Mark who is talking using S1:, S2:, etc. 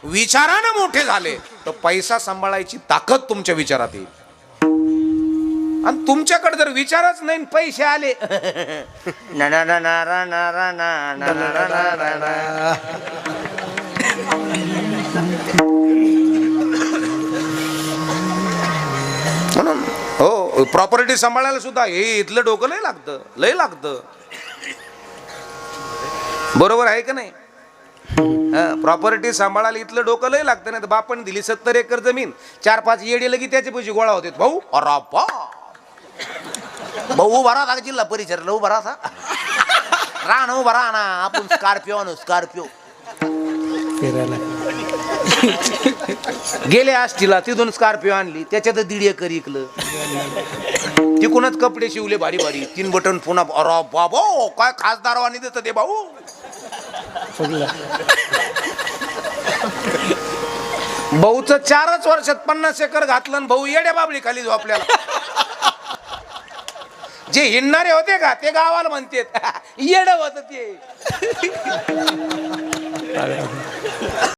S1: विचारानं मोठे झाले तर पैसा सांभाळायची ताकद तुमच्या विचारात येईल. आणि तुमच्याकडे जर विचारच नाही पैसे आले ना ना ना ना ना ना ना ना ना ना ना ना. म्हणून हो प्रॉपर्टी सांभाळायला सुद्धा हे इथलं डोकं लय लागतं. बरोबर आहे का नाही? प्रॉपर्टी सांभाळायला इथलं डोकं लय लागतं. नाही तर बापाने दिली 70 एकर जमीन 4-5 येडे लगी त्याचे पैसे गोळा होते. भाऊ अरापा भाऊ उभा राहा जिल्हा परिषदला उभा राहा राहणं उभा राहा ना. आपण स्कॉर्पिओ आणू स्कॉर्पिओ गेले आष्टीला तिथून स्कॉर्पिओ आणली त्याच्यात 1.5 एकर इकलं. तिकूनच कपडे शिवले भारी भारी 3 बटन पुन्हा. अरे बाबा काय खासदारवानी देत ते भाऊ. भाऊच 4च वर्षात 50 एकर घातलं. भाऊ येड्या बाबळी खाली झोपल्याला. जे हिंडणारे होते का ते गावाला म्हणतात येड होत ते.